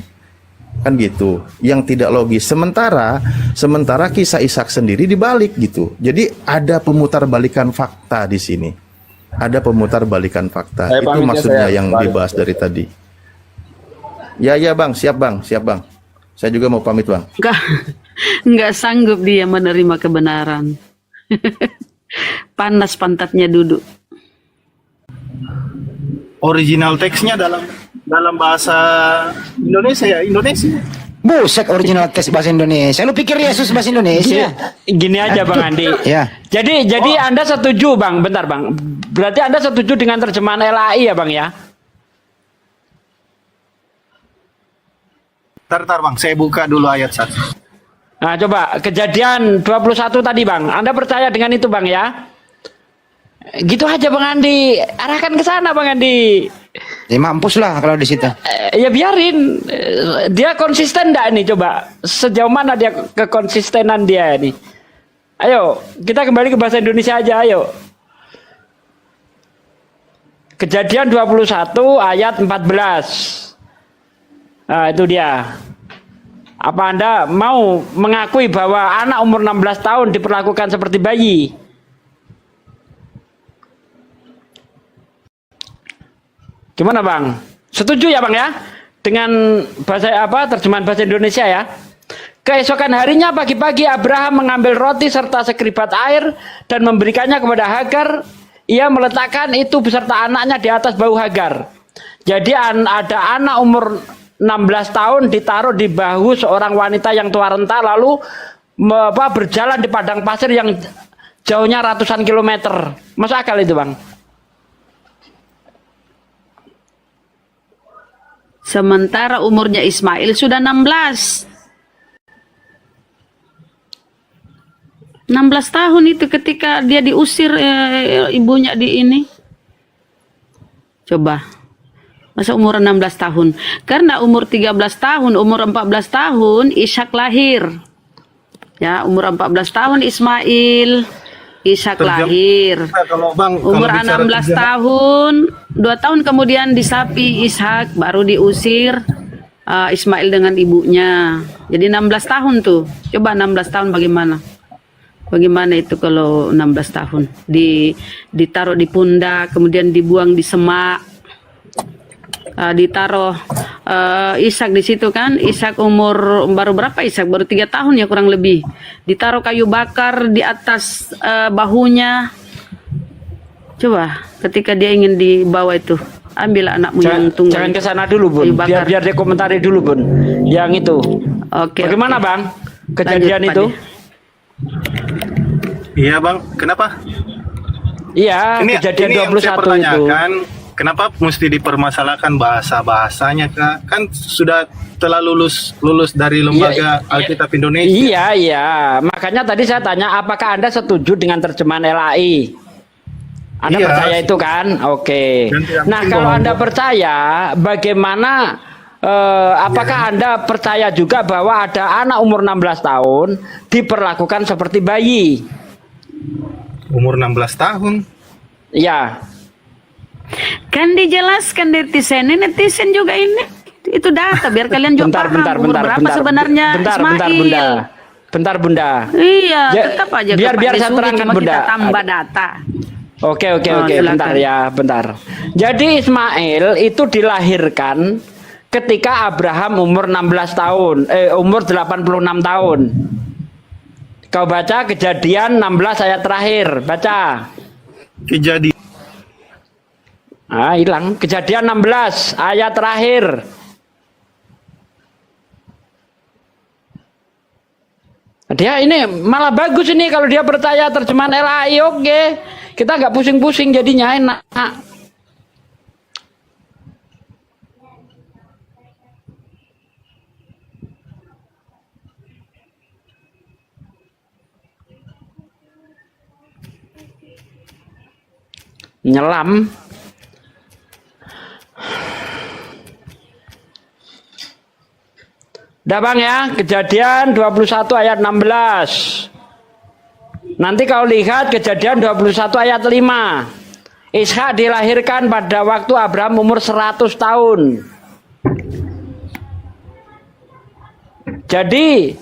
Kan gitu. Yang tidak logis. Sementara kisah Ishak sendiri dibalik gitu. Jadi ada pemutarbalikan fakta di sini. Ada pemutarbalikan fakta. Itu maksudnya yang dibahas dari tadi. Ya Bang, siap Bang. Saya juga mau pamit Bang. Enggak sanggup dia menerima kebenaran. Panas pantatnya duduk. Original teksnya dalam bahasa Indonesia ya, Indonesia. Buset, original teks bahasa Indonesia. Lu pikir Yesus bahasa Indonesia? Gini aja Bang Andi. Ya. Jadi Anda setuju Bang, bentar Bang. Berarti Anda setuju dengan terjemahan LAI ya Bang ya? Bentar Bang, saya buka dulu ayat 1. Nah coba Kejadian 21 tadi Bang. Anda percaya dengan itu Bang ya? Gitu aja Bang Andi, arahkan ke sana Bang Andi. Ya mampus lah kalau di situ. Ya biarin, dia konsisten enggak nih coba. Sejauh mana dia kekonsistenan dia ini? Ayo, kita kembali ke bahasa Indonesia aja, ayo. Kejadian 21 ayat 14. Nah, itu dia. Apa Anda mau mengakui bahwa anak umur 16 tahun diperlakukan seperti bayi? Gimana Bang? Setuju ya Bang ya? Dengan bahasa apa terjemahan bahasa Indonesia ya. Keesokan harinya pagi-pagi Abraham mengambil roti serta sekeribat air dan memberikannya kepada Hagar. Ia meletakkan itu beserta anaknya di atas bahu Hagar. Jadi ada anak umur 16 tahun ditaruh di bahu seorang wanita yang tua renta lalu berjalan di padang pasir yang jauhnya ratusan kilometer. Masuk akal itu Bang? Sementara umurnya Ismail sudah 16. 16 tahun itu ketika dia diusir ibunya di ini. Coba. Masa umur 16 tahun? Karena umur 13 tahun, umur 14 tahun Ishak lahir. Ya, umur 14 tahun Ismail, Ishak lahir. Kalau Bang, Umur kalau 16 tahun, 2 tahun kemudian disapi Ishak, baru diusir Ismail dengan ibunya. Jadi 16 tahun tuh. Coba 16 tahun bagaimana? Bagaimana itu kalau 16 tahun? Ditaruh di pundak, kemudian dibuang di semak. Ditaruh Ishak di situ kan. Ishak umur baru berapa Ishak? Baru 3 tahun ya kurang lebih. Ditaruh kayu bakar di atas bahunya. Coba ketika dia ingin dibawa itu, ambil anakmu yang tunggal. Jangan ke sana dulu Bun. Biar dia komentari dulu Bun. Yang itu. Oke. Bagaimana Bang? Kejadian Lanjut, itu? Iya Bang, kenapa? Iya, kejadian yang 21 saya itu. pertanyakan, kenapa mesti dipermasalahkan bahasanya Kak? Kan sudah telah lulus dari lembaga Alkitab Indonesia. Iya. Makanya tadi saya tanya, apakah Anda setuju dengan terjemahan LAI? Anda Iya. percaya itu kan? Oke. Nah, kalau Anda percaya, bagaimana? Apakah Anda percaya juga bahwa ada anak umur 16 tahun diperlakukan seperti bayi? Umur 16 tahun? Ya. Kan dijelaskan netizen juga ini. Itu data biar kalian juga paham umur berapa sebenarnya Ismail. Bentar Bunda. Iya, tetap aja biar saya Sugi, terangkan cuma Bunda. kita tambah data. Oke, Silakan. bentar. Jadi Ismail itu dilahirkan ketika Abraham umur 16 tahun, umur 86 tahun. Kau baca Kejadian 16 ayat terakhir, baca. Kejadian. Hilang. Kejadian 16 ayat terakhir. Dia ini malah bagus ini kalau dia percaya terjemahan LAI, oke. Kita nggak pusing-pusing jadinya enak. Nyelam. Udah Bang ya, Kejadian 21 ayat 16. Nanti kau lihat Kejadian 21 ayat 5. Ishak dilahirkan pada waktu Abraham umur 100 tahun. Jadi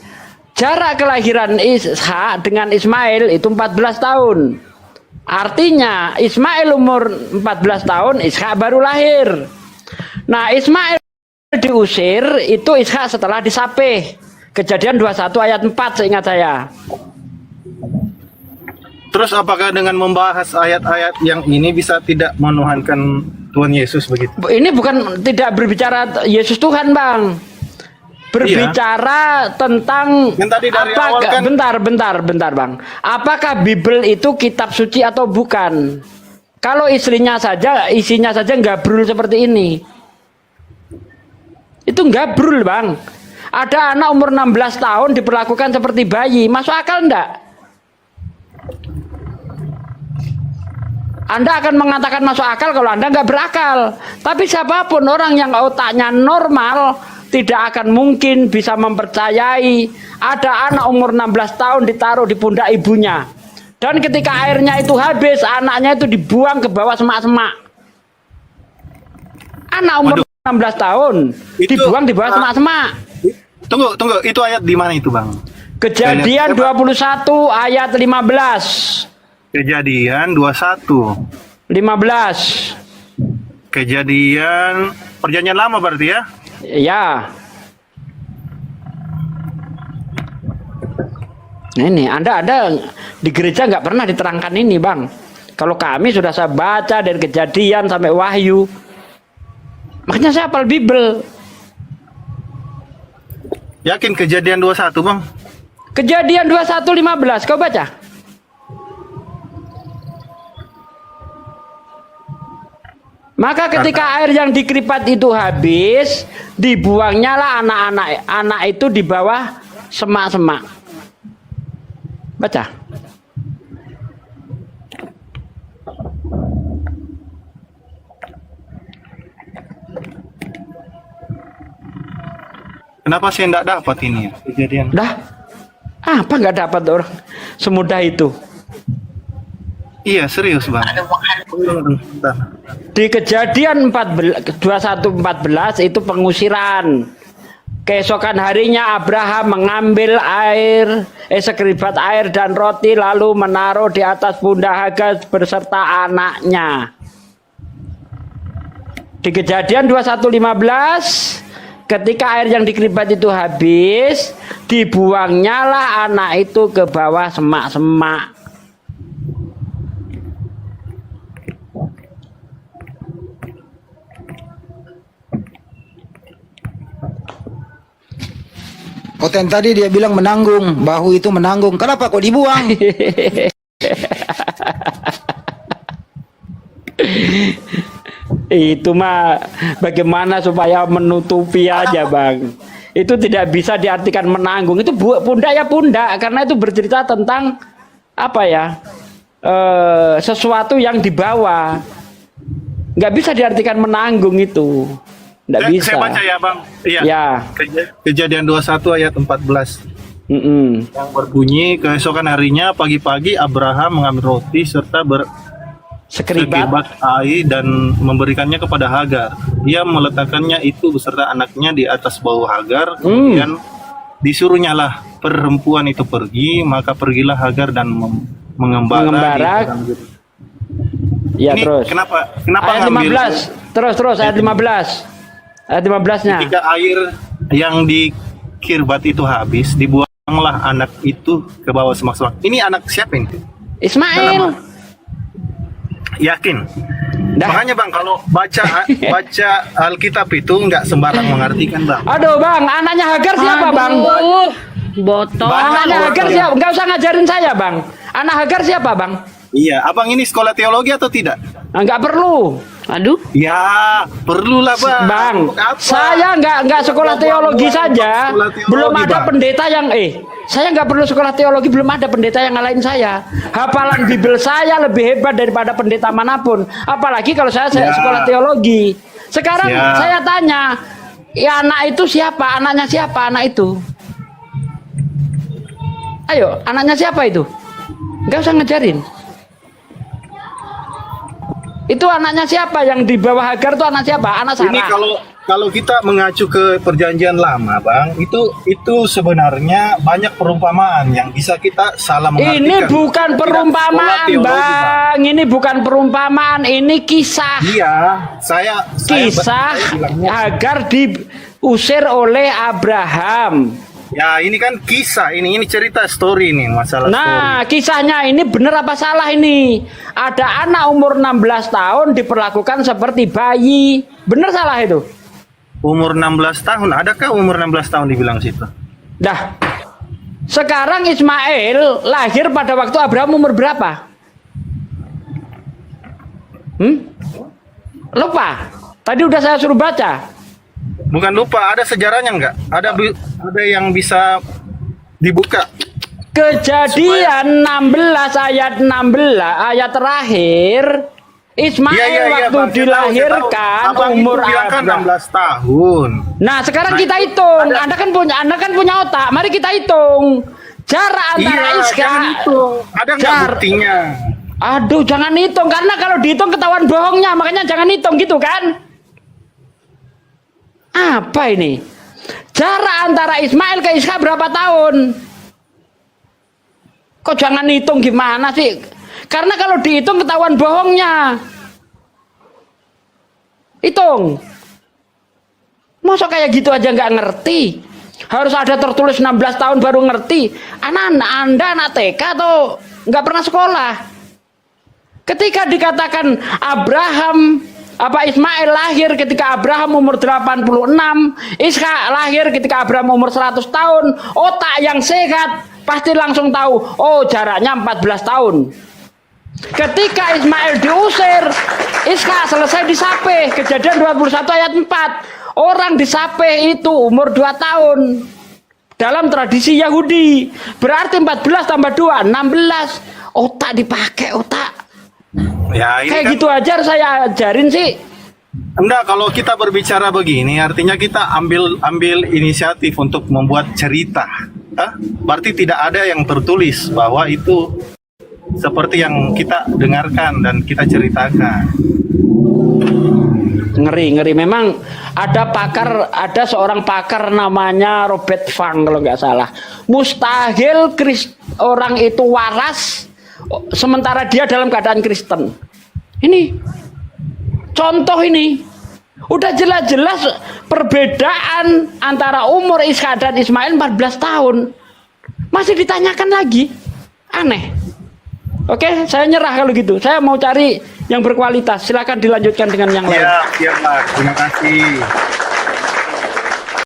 jarak kelahiran Ishak dengan Ismail itu 14 tahun. Artinya Ismail umur 14 tahun, Ishak baru lahir. Nah, Ismail diusir itu Ishak setelah disapih. Kejadian 21 ayat 4 seingat saya. Terus apakah dengan membahas ayat-ayat yang ini bisa tidak menuhankan Tuhan Yesus begitu? Ini bukan tidak berbicara Yesus Tuhan, Bang. Berbicara tentang apakah, bentar Bang. Apakah Bible itu kitab suci atau bukan? Kalau isinya saja nggabrul seperti ini. Itu nggabrul, Bang. Ada anak umur 16 tahun diperlakukan seperti bayi. Masuk akal enggak? Anda akan mengatakan masuk akal kalau Anda nggak berakal. Tapi siapapun orang yang otaknya normal tidak akan mungkin bisa mempercayai ada anak umur 16 tahun ditaruh di pundak ibunya. Dan ketika airnya itu habis, anaknya itu dibuang ke bawah semak-semak. Anak umur 16 tahun dibuang di bawah semak-semak. Tunggu, itu ayat di mana itu, Bang? Kejadian 21 ayat 15. Kejadian 21. 15. Kejadian perjanjian lama berarti ya? Ya. Nah, ini Anda di gereja nggak pernah diterangkan ini, Bang. Kalau kami sudah saya baca dari Kejadian sampai Wahyu. Makanya saya hafal Bible. Yakin Kejadian 21, Bang? Kejadian 21:15, kau baca? Maka ketika air yang dikeripat itu habis, dibuangnya lah anak-anak itu di bawah semak-semak. Baca. Kenapa saya enggak dapat ini kejadian? Dah, apa nggak dapat orang semudah itu? Iya, serius, Bang. Di Kejadian 21:14 itu pengusiran. Keesokan harinya Abraham mengambil sekeribat air dan roti lalu menaruh di atas pundak Hagar beserta anaknya. Di Kejadian 21:15 ketika air yang dikeribat itu habis, dibuangnya lah anak itu ke bawah semak-semak. Oten tadi dia bilang menanggung, bahu itu menanggung. Kenapa kok dibuang? Itu mah bagaimana supaya menutupi aja, Bang. Itu tidak bisa diartikan menanggung. Itu pundak ya pundak, karena itu bercerita tentang apa ya? Sesuatu yang dibawa. Nggak bisa diartikan menanggung itu. Nggak bisa. Saya baca ya, Bang. Iya. Ya. Kejadian 21 ayat 14. Yang berbunyi, keesokan harinya pagi-pagi Abraham mengambil roti serta sekeribat air dan memberikannya kepada Hagar. Ia meletakkannya itu beserta anaknya di atas bahu Hagar. Kemudian disuruhnya lah perempuan itu pergi, maka pergilah Hagar dan mengembara. Ya, ini terus. Kenapa ayat ngambil? 15. Terus ayat 15. Ayat 15-nya. Ketika air yang dikirbat itu habis, dibuanglah anak itu ke bawah semak-semak. Ini anak siapa ini? Ismail. Yakin? Makanya, Bang, kalau baca Alkitab itu nggak sembarang mengartikan, Bang. Aduh, Bang, anaknya Hagar siapa, Bang? Botol. Anaknya Hagar siapa? Nggak usah ngajarin saya, Bang. Anak Hagar siapa, Bang? Iya, Abang ini sekolah teologi atau tidak? Nggak perlu. Aduh. Ya, perlulah, Bang. Bang, saya nggak sekolah teologi saja. Belum ada pendeta yang saya nggak perlu sekolah teologi, belum ada pendeta yang ngalahin saya. Hafalan Bible saya lebih hebat daripada pendeta manapun. Apalagi kalau saya sekolah teologi. Sekarang saya tanya, ya anak itu siapa? Anaknya siapa anak itu? Ayo, anaknya siapa itu? Nggak usah ngajarin. Itu anaknya siapa yang di bawah Hagar itu anak siapa? Anak Sarah. Ini kalau kita mengacu ke perjanjian lama, Bang, itu sebenarnya banyak perumpamaan yang bisa kita salah mengartikan. Ini bukan perumpamaan, Bang. Ini bukan perumpamaan, ini kisah. Iya, saya kisah Hagar diusir oleh Abraham. Ya, ini kan kisah, ini cerita story nih, masalah Nah, story. kisahnya ini benar apa salah ini? Ada anak umur 16 tahun diperlakukan seperti bayi. Benar salah itu? Umur 16 tahun, adakah umur 16 tahun dibilang situ? Dah. Sekarang Ismail lahir pada waktu Abraham umur berapa? Lupa. Tadi udah saya suruh baca. Bukan lupa, ada sejarahnya nggak? Ada yang bisa dibuka. Kejadian 16 ayat terakhir, Ismail waktu dilahirkan umur kan 16 tahun. Nah, sekarang kita hitung. Anda kan punya otak. Mari kita hitung. Jarak antara Iska. Ada nggak buktinya? Aduh, jangan hitung karena kalau dihitung ketahuan bohongnya. Makanya jangan hitung gitu kan? Apa ini? Jarak antara Ismail ke Ishak berapa tahun? Kok jangan hitung gimana sih? Karena kalau dihitung ketahuan bohongnya. Hitung. Masa kayak gitu aja nggak ngerti? Harus ada tertulis 16 tahun baru ngerti. Anak-anak Anda anak TK atau nggak pernah sekolah? Ketika dikatakan Ismail lahir ketika Abraham umur 86, Ishak lahir ketika Abraham umur 100 tahun, otak yang sehat pasti langsung tahu, oh jaraknya 14 tahun. Ketika Ismail diusir, Ishak selesai disape. Kejadian 21 ayat 4. Orang disape itu umur 2 tahun. Dalam tradisi Yahudi. Berarti 14 tambah 2, 16. Otak dipakai, otak. Ya, ini Kayak kan, gitu aja saya ajarin sih. enggak, kalau kita berbicara begini, artinya kita ambil inisiatif untuk membuat cerita. Berarti tidak ada yang tertulis bahwa itu seperti yang kita dengarkan dan kita ceritakan. Ngeri. Memang ada seorang pakar namanya Robert Fang kalau nggak salah. Mustahil orang itu waras sementara dia dalam keadaan Kristen. Ini contoh ini. Udah jelas-jelas perbedaan antara umur Ishak dan Ismail 14 tahun. Masih ditanyakan lagi. Aneh. Oke, saya nyerah kalau gitu. Saya mau cari yang berkualitas. Silakan dilanjutkan dengan yang lain. Iya, Pak. Terima kasih.